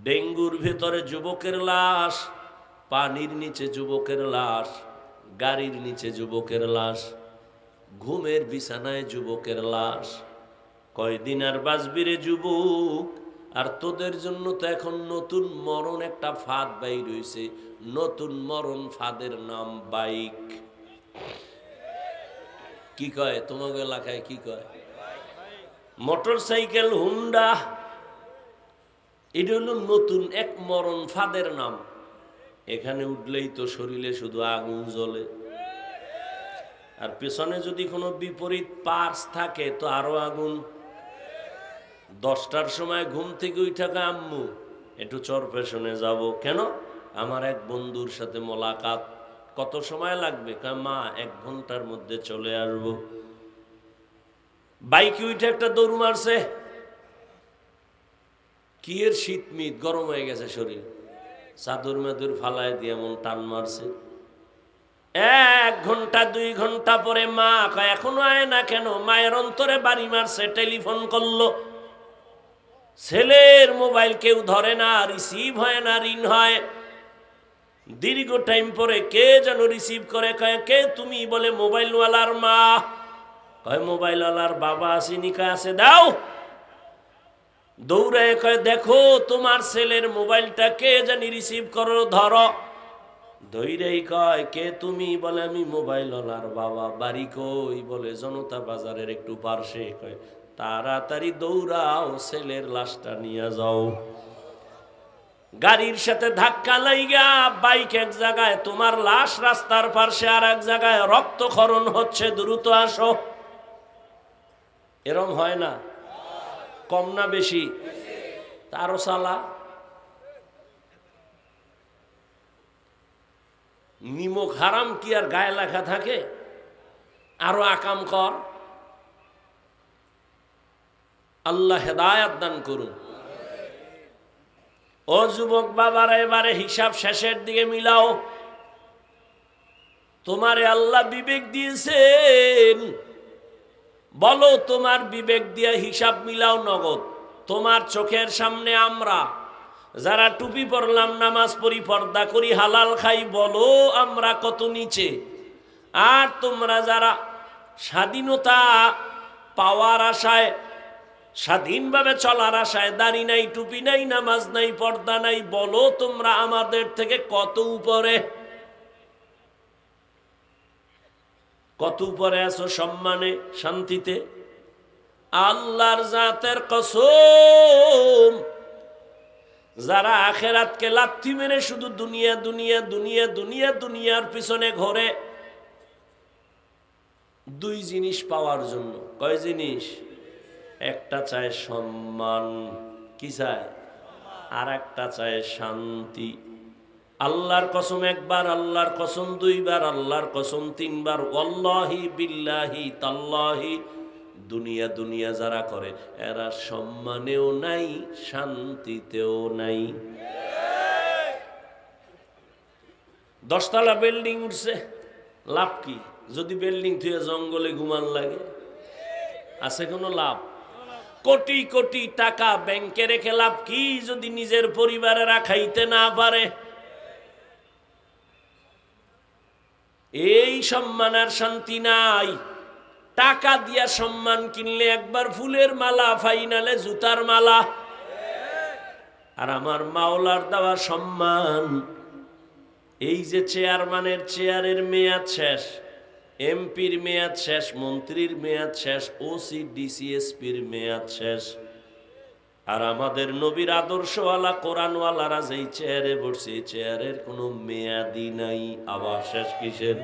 ডেঙ্গুর ভেতরে যুবকের লাশ, পানির নিচে যুবকের লাশ, গাড়ির নিচে যুবকের লাশ, ঘুমের বিছানায় যুবকের লাশ। কয়দিন আর বাঁচবি রে যুবক? আর তোদের জন্য তো এখন নতুন মরণ একটা ফাঁদ বাইর হইছে। নতুন মরণ ফাঁদের নাম বাইক। কি কয় তোমাকে এলাকায়? কি কয়? Motor cycle, Honda. এটা হলো নতুন এক মরণ ফাঁদের নাম। এখানে উঠলেই তো শরীরে শুধু আগুন জ্বলে, আর পেছনে যদি কোনো বিপরীত পার্স থাকে তো আরো আগুন। 10টার সময় ঘুম থেকে উঠা কয়, আম্মু একটু চরপেশনে যাব। কেন? আমার এক বন্ধুর সাথে মোলাকাত। কত সময় লাগবে? কয় মা 1 ঘন্টার মধ্যে চলে আসবো। বাইকে উঠে একটা দৌড় মারছে। কি এর শীত মিত, গরম হয়ে গেছে শরীর, চাদর মাদুর ফালায় দিয়ে এমন টান মারছে। 1 ঘন্টা 2 ঘন্টা পরে মা কয় এখনো আয় না কেন? মায়ের অন্তরে বাড়ি মারছে। টেলিফোন করলো, ছেলের মোবাইল কেউ ধরে না, রিসিভ হয় না, রিং হয়। দীর্ঘ টাইম পরে কে যেন রিসিভ করে। কয় কে তুমি? বলে মোবাইলওয়ালার মা। কয় মোবাইলওয়ালার বাবা আসেনি? কয় আছে, দাও। দৌড়ায় কয় দেখো তোমার ছেলের মোবাইলটা কে জানি রিসিভ করো, ধরো। ধৈরেই কয় কে তুমি? বলে আমি মোবাইলওয়ালার বাবা। বাড়ি কই? বলে জনতা বাজারের একটু পার্শ্বে। কয় তাড়াতাড়ি দৌড়াও, ছেলের লাশটা নিয়ে যাও। গাড়ির সাথে ধাক্কা লাইগা বাইক এক জায়গায়, তোমার লাশ রাস্তার পাশে আর এক জায়গায়, রক্তক্ষরণ হচ্ছে, দ্রুত আসো। এরম হয় না? কম না বেশি? তারও সালা। নিমক হারাম কি আর গায়ে লেখা থাকে? আরো আকাম কর। আল্লাহ হেদায়াত দান করুন। ও যুবক বাবারা, এবারে হিসাব শেষের দিকে মিলাও। তোমারে আল্লাহ বিবেক দিয়েছেন, বলো তোমার বিবেক দিয়ে হিসাব মিলাও নগদ। তোমার চোখের সামনে আমরা যারা টুপি পরলাম, নামাজ পড়ি, পর্দা করি, হালাল খাই, বলো আমরা কত নিচে। আর তোমরা যারা স্বাধীনতা পাওয়ার আশায়, স্বাধীনভাবে চলার আশায়, দাড়ি নাই, টুপি নাই, নামাজ নাই, পর্দা নাই, বলো তোমরা আমাদের থেকে কত উপরে। কত উপরে আছো সম্মানে, শান্তিতে। আল্লাহর জাতের কসম, যারা আখেরাতকে লাথি মেরে শুধু দুনিয়া দুনিয়া দুনিয়া দুনিয়া দুনিয়ার পিছনে ঘোরে, 2 জিনিস পাওয়ার জন্য। কয় জিনিস? একটা চায় সম্মান, কি চায়? আর একটা চায় শান্তি। আল্লাহর কসম 1 বার, আল্লাহর কসম 2 বার, আল্লাহর কসম 3 বার, ওয়াল্লাহি বিল্লাহি তাল্লাহি, দুনিয়া দুনিয়া যারা করে এরা সম্মানেও নাই, শান্তিতেও নাই। 10 তলা বিল্ডিং উঠছে, লাভ কি? যদি বিল্ডিং থেকে জঙ্গলে ঘুমান লাগে, আছে কোনো লাভ? কোটি কোটি টাকা ব্যাংকে রেখে লাভ কি যদি নিজের পরিবারেরা খাইতে না পারে? এই সম্মান আর শান্তি নাই। টাকা দিয়া সম্মান কিনলে একবার ফুলের মালা, ফাইনালে জুতার মালা। আর আমার মাওলার দেওয়া সম্মান, এই যে চেয়ারম্যানের চেয়ারের মেয়াদ শেষ, এমপির মেয়াদ শেষ, মন্ত্রীর মেয়াদ শেষ, ওসি ডিসিএসপির মেয়াদ শেষ, আর আমাদের নবীর আদর্শওয়ালা কোরআনওয়ালারা যেই চেয়ারে বসছে, এই চেয়ারের কোনো মেয়াদি নাই। আবার শেষ কিসের?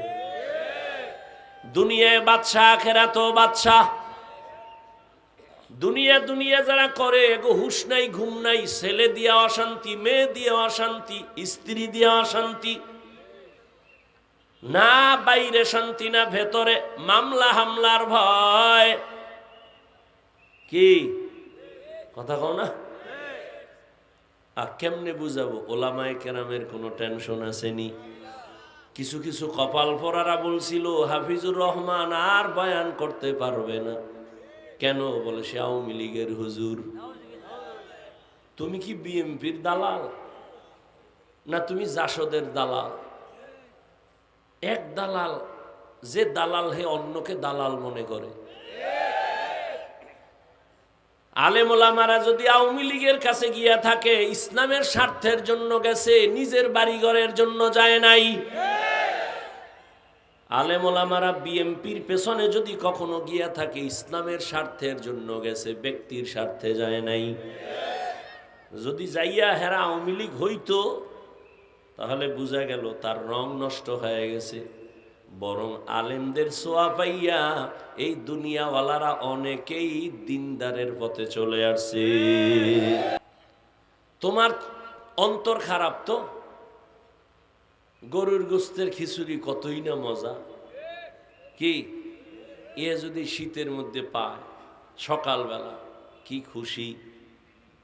দুনিয়ায় বাদশা, আখেরাতেও বাদশা। দুনিয়া দুনিয়া যারা করে, এগো হুশ নাই, ঘুম নাই, ছেলে দিয়া অশান্তি, মেয়ে দিয়া অশান্তি, স্ত্রী দিয়া অশান্তি, না বাইরে শান্তি, না ভেতরে মামলা হামলার ভয়। কি কথা কও না? আর কেমনে বুঝাবো? ওলামায়ে কেরামের কোনো টেনশন আসেনি। কিছু কিছু কপাল পরারা বলছিল হাফিজুর রহমান আর বয়ান করতে পারবে না। কেন? বলে সে আওয়ামী লীগের হুজুর। তুমি কি বিএমপির দালাল না তুমি জাসদের দালাল? এক দালাল, যে দালাল হে অন্যকে দালাল মনে করে। আলেম ওলামারা যদি আওয়ামী লীগের কাছে গিয়া থাকে, ইসলামের স্বার্থের জন্য গেছে, নিজের বাড়িঘরের জন্য যায় নাই। আলেম ওলামারা বিএমপির পেছনে যদি কখনো গিয়া থাকে, ইসলামের স্বার্থের জন্য গেছে, ব্যক্তির স্বার্থে যায় নাই। যদি যাইয়া হেরা আওয়ামী লীগ হইতো, তাহলে বোঝা গেল তার রং নষ্ট হয়ে গেছে। বরং আলেমদের ছোঁয়া পাইয়া এই দুনিয়াওয়ালারা অনেকেই দিনদারের পথে চলে আসছে। তোমার অন্তর খারাপ তো, গরুর গোস্তের খিচুড়ি কতই না মজা, কি এ যদি শীতের মধ্যে পায় সকালবেলা কি খুশি।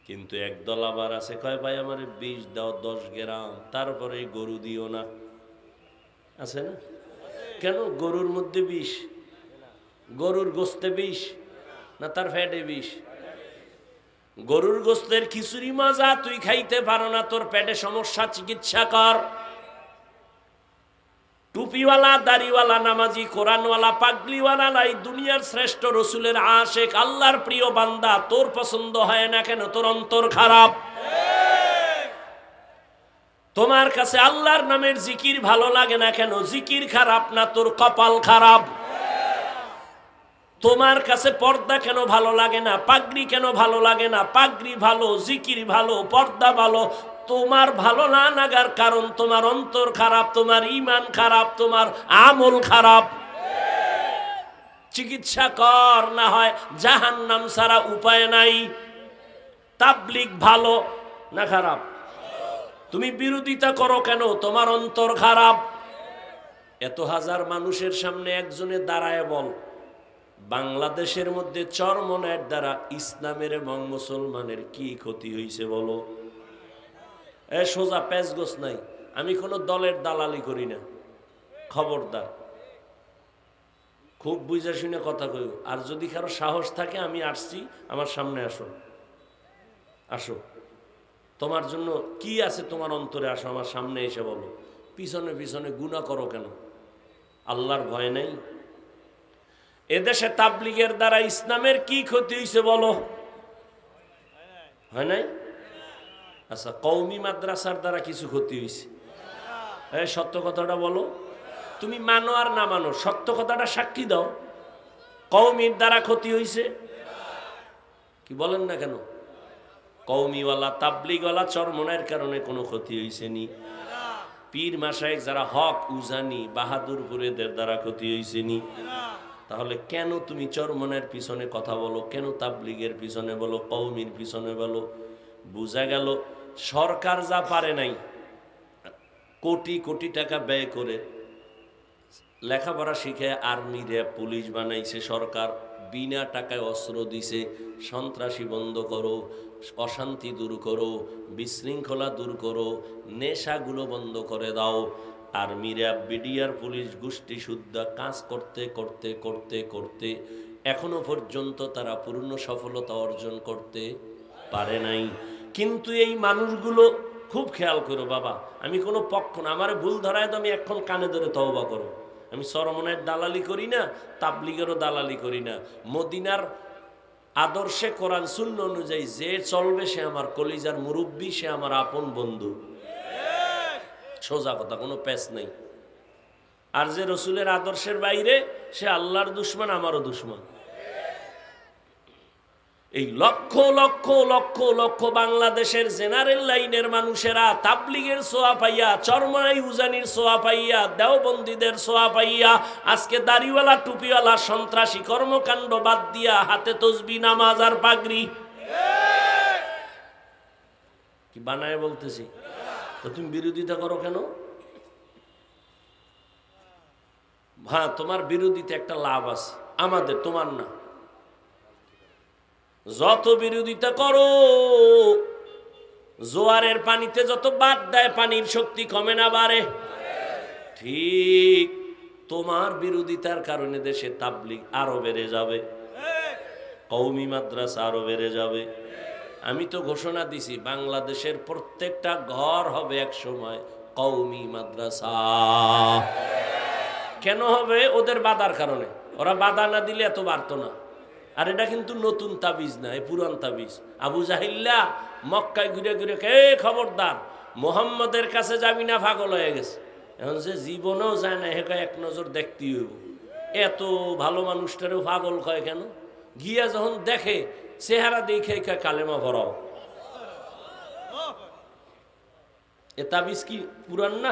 কিন্তু একদল আবার আছে, কয় ভাই আমার 20 দাও 10 গ্রাম, তারপরে গরু দিও না। আছে না? কেন? গরুর মধ্যে বিষ, গরুর গোস্তে বিষ না তার ফ্যাটে বিষ? গরুর গোস্তের খিচুড়ি মজা, তুই খাইতে পারো না, তোর পেটে সমস্যা, চিকিৎসা কর। টুপিওয়ালা, দাড়িওয়ালা, নামাজি, কোরআনওয়ালা, পাগলিওয়ালা নাই, দুনিয়ার শ্রেষ্ঠ রসুলের আশেক, আল্লাহর প্রিয় বান্দা, তোর পছন্দ হয় না কেন? তোর অন্তর খারাপ। তোমার কাছে আল্লাহর নামের জিকির ভালো লাগে না কেন? জিকির খারাপ না, তোর কপাল খারাপ। তোমার কাছে পর্দা কেন ভালো লাগে না? পাগড়ি কেন ভালো লাগে না? পাগড়ি ভালো, জিকির ভালো, পর্দা ভালো। তোমার ভালো না লাগার কারণ তোমার অন্তর খারাপ, তোমার ঈমান খারাপ, তোমার আমল খারাপ। চিকিৎসা কর, না হয় জাহান্নাম ছাড়া উপায় নাই। তাবলীগ ভালো না খারাপ? তুমি বিরোধিতা করো কেন? তোমার অন্তর খারাপ। এত হাজার মানুষের সামনে একজনে দাঁড়ায় বল, বাংলাদেশের মধ্যে চরমনায়ের দ্বারা ইসলামের এবং মুসলমানের কি ক্ষতি হয়েছে বলো? সোজা প্যাচগোছ নাই। আমি কোনো দলের দালালি করি না, খবরদার, খুব বুঝা শুনে কথা কই। আর যদি কারো সাহস থাকে, আমি আসছি, আমার সামনে আসো, আসো, তোমার জন্য কি আছে তোমার অন্তরে, আসো আমার সামনে এসে বলো। পিছনে পিছনে গুনাহ করো কেন? আল্লাহর ভয় নাই? এদেশে তাবলীগের দ্বারা ইসলামের কি ক্ষতি হয়েছে বলো? হয় নাই? আচ্ছা, কওমি মাদ্রাসার দ্বারা কিছু ক্ষতি হয়েছে? সত্য কথাটা বলো। তুমি মানো আর না মানো, সত্য কথাটা সাক্ষী দাও। কওমির দ্বারা ক্ষতি হয়েছে কি বলেন না কেন? কওমিওয়ালা, তাবলীগওয়ালা, চরমনায়ের কারণে কোনো ক্ষতি হয়েছে নি? পীর মাশায়েখ যারা হক উজানি, বাহাদুরপুরেদের দ্বারা ক্ষতি হয়েছে নি? তাহলে কেন তুমি চরমনায়ের পিছনে কথা বলো? কেন তাবলীগের পিছনে বলো, কওমির পিছনে বলো? বোঝা গেল সরকার যা পারে নাই, কোটি কোটি টাকা ব্যয় করে লেখাপড়া শিখে আর্মি, র্যাব, পুলিশ বানাইছে সরকার, বিনা টাকায় অস্ত্র দিছে। সন্ত্রাসী বন্ধ করো, অশান্তি দূর করো, বিশৃঙ্খলা দূর করো, নেশাগুলো বন্ধ করে দাও। আর্মি, র্যাব, বিডিআর, পুলিশ গোষ্ঠী শুদ্ধ কাজ করতে করতে করতে করতে এখনো পর্যন্ত তারা পূর্ণ সফলতা অর্জন করতে পারে নাই। কিন্তু এই মানুষগুলো, খুব খেয়াল করো বাবা, আমি কোনো পক্ষ না, আমার ভুল ধরায় তো আমি এখন কানে ধরে তওবা করো। আমি চরমনায়ের দালালি করি না, তাবলীগেরও দালালি করি না। মদিনার আদর্শে, কোরআন সুন্নাহ অনুযায়ী যে চলবে সে আমার কলিজার মুরব্বী, সে আমার আপন বন্ধু। সোজা কথা, কোনো প্যাচ নেই। আর যে রসুলের আদর্শের বাইরে, সে আল্লাহর দুশমন, আমারও দুশমন। এই লক্ষ লক্ষ লক্ষ লক্ষ বাংলাদেশের জেনারেল লাইনের মানুষেরা তাবলীগের ছোঁয়া পাইয়া, চরমনাই উজানির ছোঁয়া পাইয়া, দেওবন্দীদের ছোঁয়া পাইয়া আজকে দাড়িওয়ালা, টুপিওয়ালা, সন্ত্রাসী কর্মকাণ্ড বাদ দিয়া হাতে তসবিহ, নামাজ আর পাগড়ি কি বানায় বলতেছি। তো তুমি বিরোধিতা করো কেন? হ্যাঁ, তোমার বিরোধিতা একটা লাভ আছে আমাদের, তোমার না। যত বিরোধিতা করো, জোয়ারের পানিতে যত বাদ দেয়, পানির শক্তি কমে না বাড়ে? ঠিক তোমার বিরোধিতার কারণে দেশে তাবলীগ আরো বেড়ে যাবে, কওমি মাদ্রাসা আরো বেড়ে যাবে। আমি তো ঘোষণা দিছি বাংলাদেশের প্রত্যেকটা ঘর হবে এক সময় কওমি মাদ্রাসা। কেন হবে? ওদের বাধার কারণে। ওরা বাধা না দিলে এত বাড়তো না। আর এটা কিন্তু নতুন তাবিজ না, এই পুরান তাবিজ। আবু জাহিল্লা মক্কায় ঘুরে ঘুরে কে খবরদার মোহাম্মদের কাছে যাবি না, পাগল হয়ে গেছে। এখন যে জীবনেও যায় না, হেঁকে এক নজর দেখতেই হইব। এত ভালো মানুষটারও পাগল কয় কেন? গিয়া যখন দেখে চেহারা দেখে কালেমা ভরাও। এ তাবিজ কি পুরান না,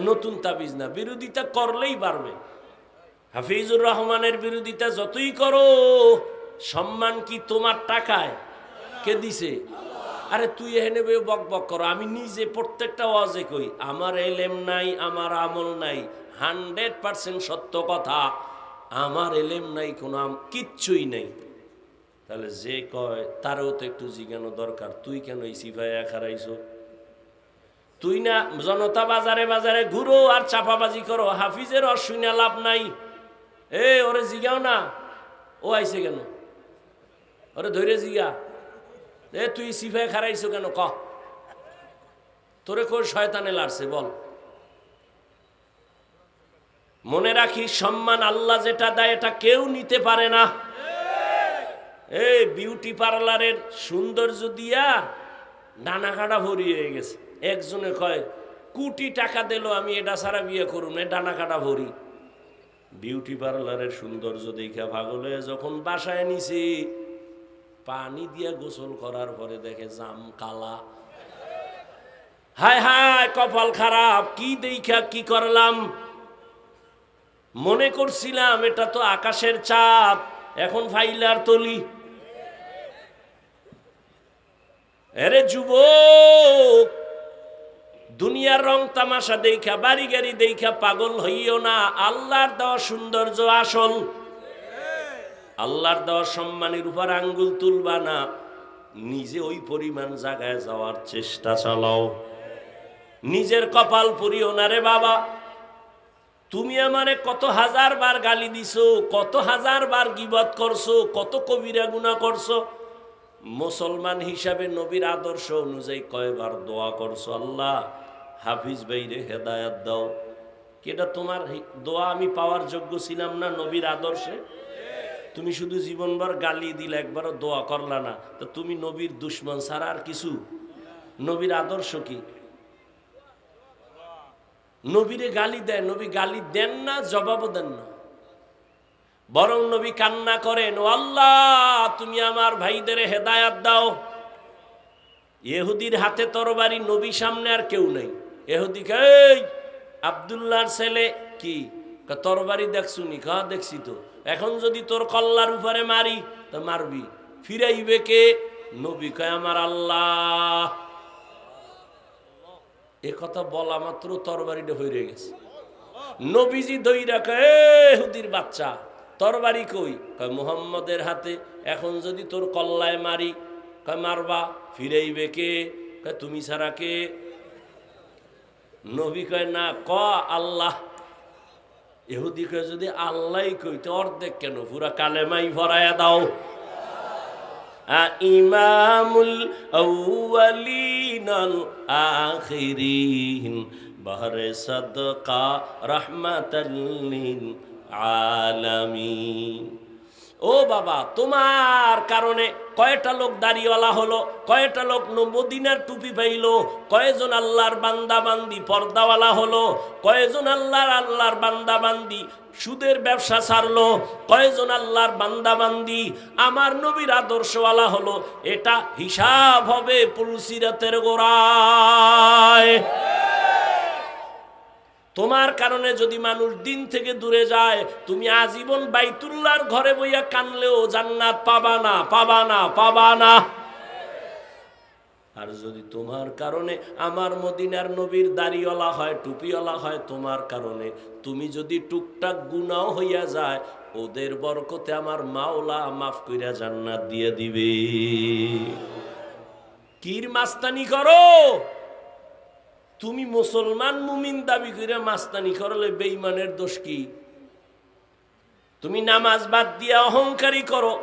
নতুন তাবিজ না। বিরোধিতা করলেই পারবে। হাফিজুর রহমানের বিরোধিতা যতই করো, সম্মান কি তোমার টাকায়? কে দিছে? আরে তুই এখানে বক বক করো, আমি নিজে প্রত্যেকটা ওয়াজে কই আমার এলেম নাই, আমার আমল নাই। 100% সত্য কথা। আমার এলেম নাই, কোনো কিচ্ছুই নেই। তাহলে যে কয় তারও তো একটু জিজ্ঞানো দরকার, তুই কেন এই সিফায়া খারাইছো? তুই না জনতা বাজারে বাজারে ঘুরো আর চাপাবাজি করো, হাফিজের অশুনা লাভ নাই। ওরে জিগাও না, ও আইছে কেন? ওরে ধৈর্য জিগা, তুই সিফায় খারাইছো কেন? ক তোরে কই শয়তানে লাড়ছে বল। মনে রাখি, সম্মান আল্লাহ যেটা দেয় এটা কেউ নিতে পারে না। বিউটি পার্লারের সৌন্দর্য দিয়া ডানা কাটা ভরি হয়ে গেছে। একজনে কয় কোটি টাকা দিল আমি এটা ছাড়া বিয়ে করুন, ডানা কাটা ভরি। বিউটি পার্লারের সৌন্দর্য দেখা পাগল হয়ে যখন বাসায় নিছি, পানি দিয়ে গোসল করার পরে দেখে জাম কালা। হায় হায় কপাল খারাপ, কি দেখা কি করলাম। মনে করছিলাম এটা তো আকাশের চাঁদ, এখন ফাইলার তলি। আরে যুবক, দুনিয়ার রং তামাশা দেখা, বাড়ি গাড়ি দেখা পাগল হইও না। আল্লাহর দেওয়া সৌন্দর্য আসল। আল্লাহর দেওয়া সম্মানের উপর আঙ্গুল তুলবা না, নিজে ওই পরিমাণ জায়গায় যাওয়ার চেষ্টা চালাও। নিজের কপাল পুরিও না রে বাবা। তুমি আমারে কত হাজার বার গালি দিছো, কত হাজার বার গীবত করছো, কত কবিরা গুনাহ করছো। মুসলমান হিসাবে নবীর আদর্শ অনুযায়ী কয়বার দোয়া করছো, আল্লাহ হাফিজ ভাইরে হেদায়েত দাও। কেটা তোমার দোয়া আমি পাওয়ার যোগ্য ছিলাম না নবীর আদর্শে? তুমি শুধু জীবনভর গালি দিলে, একবারও দোয়া করলা না। তো তুমি নবীর দুশ্মন ছাড়া আর কিছু? নবীর আদর্শ কি? নবীরে গালি দেন, নবী গালি দেন না, জবাবও দেন না। বরং নবী কান্না করেন, ও আল্লাহ তুমি আমার ভাইদের হেদায়েত দাও। ইহুদির হাতে তরবারি, নবী সামনে আর কেউ নাই। ইহুদি কই আব্দুল্লাহর ছেলে কি তরবারি দেখছুনি? কা দেখছি তো। এখন যদি তোর কল্লার উপরে মারি তো মারবি, ফিরাইবে কে? নবী কয় আমার আল্লাহ। এ কথা বলা মাত্র তরবারিটা হয়ে গেছে। নবীজি দইরা কয় ইহুদির বাচ্চা তরবারি কই? কয় মুহাম্মদের হাতে। এখন যদি তোর কল্লায় মারি, কয় মারবা, ফিরাইবে কে? কয় তুমি ছাড়া কে? নবী কয় না, ক আল্লাহ। ইহুদি কয় যদি আল্লাহ কই তো অর্ধেক কেন, পুরা কালেমাই ভরায়া দাও। ইমামুল আউয়ালিন আল আখিরিন বাহরে সাদকা রাহমাতাল লিল আলামিন। ও বাবা, তোমার কারণে কয়টা লোক দাড়িওয়ালা হলো, কয়টা লোক মদিনার টুপি পাইলো, কয়জন আল্লাহর বান্দা বান্দি পর্দাওয়ালা হলো, কয়জন আল্লাহর বান্দা বান্দি সুদের ব্যবসা ছাড়লো, কয়জন আল্লাহর বান্দা বান্দি আমার নবীর আদর্শওয়ালা হলো। এটা হিসাব হবে পুলসিরাতের গোড়ায়। তোমার কারণে যদি মানুষ দিন থেকে দূরে যায়, তুমি আজীবন বাইতুল্লাহর ঘরে বইয়া কানলেও জান্নাত পাবা না, পাবা না, পাবা না। আর যদি তোমার কারণে আমার মদিনার নবীর দাড়িওয়ালা হয়, টুপিওয়ালা হয়, তোমার কারণে তুমি যদি টুকটাক গুনাহ হইয়া যায়, ওদের বরকতে আমার মাওলা মাফ কইরা জান্নাত দিয়ে দিবে। কির মাস্তানি করো? তুমি মুসলমান মুমিন দাবি করে মাস্তানি করলে বেঈমানের দোষ কি? তুমি নামাজ বাদ দিয়া অহংকারী করো,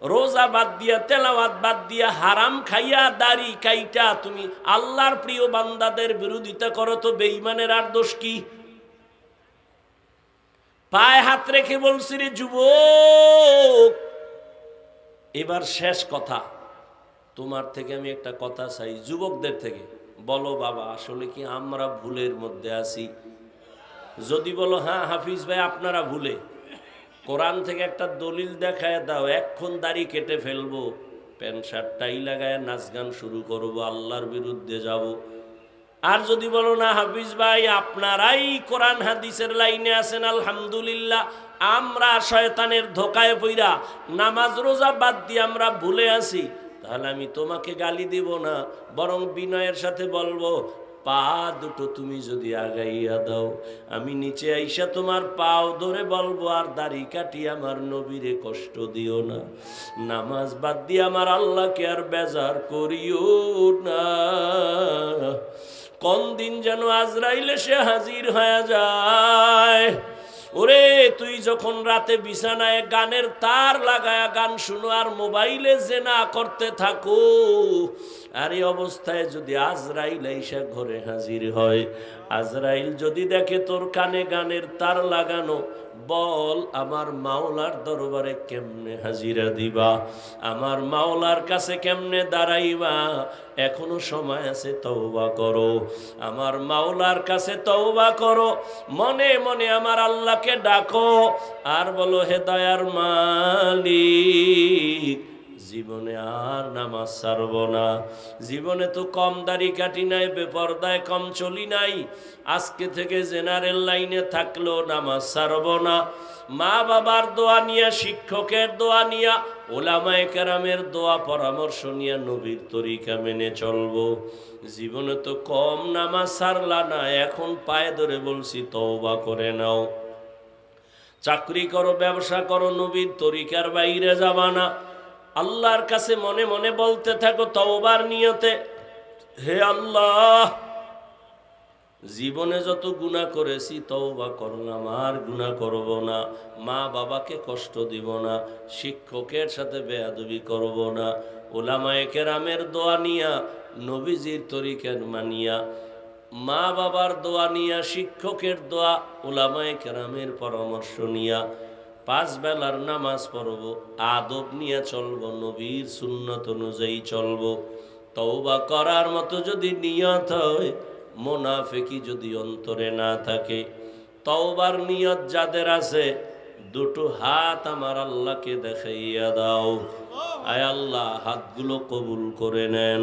রোজা বাদ দিয়া, তেলাওয়াত বাদ দিয়া, হারাম খাইয়া, দাড়ি কাইটা তুমি আল্লাহর প্রিয় বান্দাদের বিরোধিতা করো, তো বেঈমানের আর দোষ কি? পায়ে হাত রেখে বলছি, রে যুবক, এবার শেষ কথা, তোমার থেকে আমি একটা কথা চাই, যুবকদের থেকে বলো বাবা, আসলে কি আমরা ভুলের মধ্যে আছি? যদি বলো হ্যাঁ হাফিজ ভাই আপনারা ভুলে, কোরআন থেকে একটা দলিল দেখায় দাও, এক্ষণ দাড়ি কেটে ফেলবো, প্যান্ট শার্ট টাই লাগায় নাচ গান শুরু করবো, আল্লাহর বিরুদ্ধে যাব। আর যদি বলো না হাফিজ ভাই আপনারাই কোরআন হাদিসের লাইনে আছেন, আলহামদুলিল্লাহ, আমরা শয়তানের ধোকায় পইরা নামাজ রোজা বাদ দিয়ে আমরা ভুলে আছি, তাহলে আমি তোমাকে গালি দিব না, বরং বিনয়ের সাথে বলবো, পা দুটো তুমি যদি আগাইয়া দাও, আমি নিচে আইসা তোমার পাও ধরে বলবো, আর দাড়ি কাটি আমার নবীরে কষ্ট দিও না, নামাজ বাদ দিয়ে আমার আল্লাহকে আর বেজার করিও না। কোন দিন যেন আজরাইল এসে হাজির হয়ে যায়। ওরে তুই যখন রাতে বিছানায় গানের তার লাগায়া গান শুনো আর মোবাইলে জেনা করতে থাকো, আর এই অবস্থায় যদি আজরাইল এসে ঘরে হাজির হয়, আজরাইল যদি দেখে তোর কানে গানের তার লাগানো, বল আমার মাওলার দরবারে কেমনে হাজিরা দিবা, আমার মাওলার কাছে কেমনে দাঁড়াইবা? এখনো সময় আছে, তওবা করো, আমার মাওলার কাছে তওবা করো, মনে মনে আমার আল্লাহকে ডাকো, আর বলো, হে দয়ার মালিক, জীবনে আর নামাজ ছাড়ব না, জীবনে তো কম দাড়ি কাটি নাই, বেপরদায় কম চলি নাই, আজকে থেকে জেনারেল লাইনে থাকলেও নামাজ ছাড়ব না, মা বাবার দোয়া নিয়া, শিক্ষকের দোয়া নিয়া, ওলামায়ে কেরামের দোয়া পরামর্শ নিয়া নবীর তরিকা মেনে চলবো। জীবনে তো কম নামাজ ছাড়লা না, এখন পায়ে ধরে বলছি তওবা করে নাও। চাকরি করো, ব্যবসা করো, নবীর তরিকার বাইরে যাবা না। আল্লাহর কাছে মনে মনে বলতে থাকো তওবার নিয়তে, হে আল্লাহ, জীবনে যত গুনাহ করেছি তওবা করলাম, আর গুনাহ করব না, মা বাবাকে কষ্ট দিব না, শিক্ষকের সাথে বেয়াদবি করব না, ওলামায়ে কেরামের দোয়া নিয়া, নবীজির তরিকা মানিয়া, মা বাবার দোয়া নিয়া, শিক্ষকের দোয়া, ওলামায়ে কেরামের পরামর্শ নিয়া 5 বেলার নামাজ পড়ব, আদব নিয়ে চলব, নবীর সুন্নত অনুযায়ী চলব। তওবা করার মতো যদি নিয়ত হয়, মুনাফিকি যদি অন্তরে না থাকে, তওবার নিয়ত যাদের আছে, দুটো হাত আমার আল্লাহকে দেখাইয়া দাও। আয় আল্লাহ, হাতগুলো কবুল করে নেন,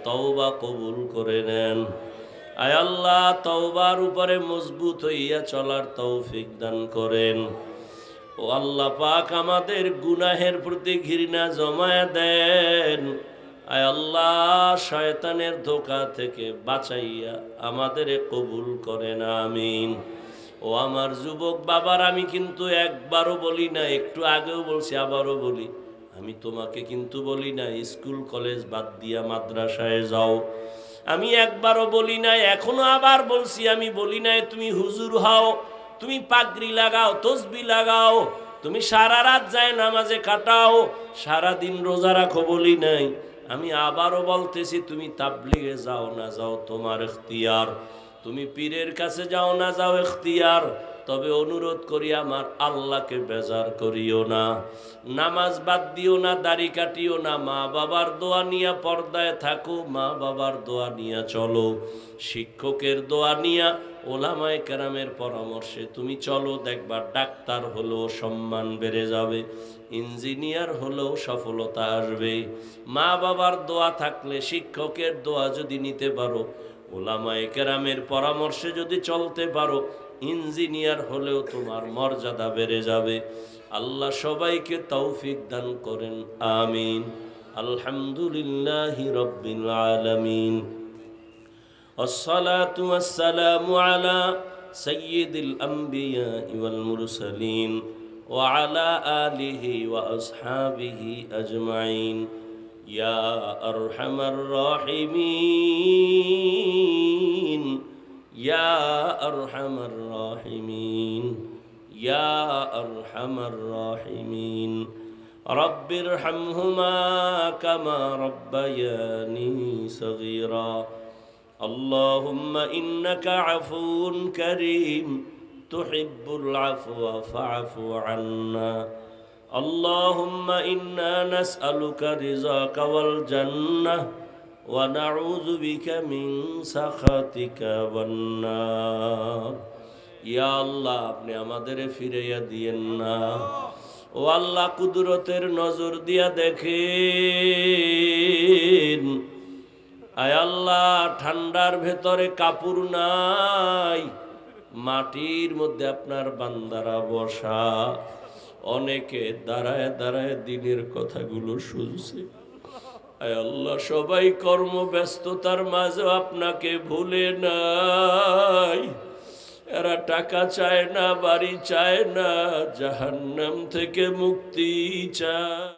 তওবা কবুল করে নেন। আয় আল্লাহ, তওবার উপরে মজবুত হইয়া চলার তৌফিক দান করেন। ও আল্লাহ পাক, আমাদের গুনাহের প্রতি ঘৃণা জমায়া দেন। আয় আল্লাহ, শয়তানের ধোঁকা থেকে বাঁচাইয়া আমাদের কবুল করেন, আমিন। ও আমার যুবক বাবার, আমি কিন্তু একবারও বলি না, একটু আগেও বলছি, আবারও বলি, আমি তোমাকে কিন্তু বলি না স্কুল কলেজ বাদ দিয়া মাদ্রাসায় যাও, আমি একবারও বলি না, এখনো আবার বলছি, আমি বলি না তুমি হুজুর হও, তুমি পাগড়ি লাগাও, তসবি লাগাও, তুমি সারা রাত যায় নামাজে কাটাও, সারা দিন রোজা রাখো, বলি নাই। আমি আবারও বলতেছি, তুমি তাবলিগে যাও না যাও তোমার ইখতিয়ার, তুমি পীরের কাছে যাও না যাও ইখতিয়ার, তবে অনুরোধ করি আমার আল্লাহকে বেজার করিও না, নামাজ বাদ দিও না, দাড়ি কাটিও না, মা বাবার দোয়া নিয়া পর্দায় থাকো, মা বাবার দোয়া নিয়া চলো, শিক্ষকের দোয়া নিয়া, ওলামায়ে কেরামের পরামর্শে তুমি চলো, দেখবা ডাক্তার হলেও সম্মান বেড়ে যাবে, ইঞ্জিনিয়ার হলেও সফলতা আসবে। মা বাবার দোয়া থাকলে, শিক্ষকের দোয়া যদি নিতে পারো, ওলামায়ে কেরামের পরামর্শে যদি চলতে পারো, ইঞ্জিনিয়ার হলেও তোমার মর্যাদা বেড়ে যাবে। আল্লাহ সবাইকে তৌফিক দান করেন, আমিন। আলহামদুলিল্লাহি রাব্বিল আলামিন। والصلاة والسلام على سيد الأنبياء والمرسلين وعلى آله وأصحابه أجمعين يا أرحم الراحمين يا أرحم الراحمين يا أرحم الراحمين رب ارحمهما كما ربياني صغيرا اللهم إنك عفو كريم تحب العفو فاعف عنا اللهم إنا نسألك رضاك والجنة ونعوذ بك من سخطك والنار ইয়া আল্লাহ আপনি আমাদের ফিরাইয়া দিয়েন না ও আল্লাহ কুদরতের নজর দিয়া দেখেন আয় আল্লাহ ঠান্ডার ভেতরে কাপড় নাই মাটির মধ্যে আপনার বান্দারা বসা অনেকে দাঁড়ায় দাঁড়ায় দিনের কথাগুলো শুনছে আয় আল্লাহ সবাই কর্মব্যস্ততার মাঝে আপনাকে ভুলে নাই এরা টাকা চায় না বাড়ি চায় না জাহান্নাম থেকে মুক্তি চায়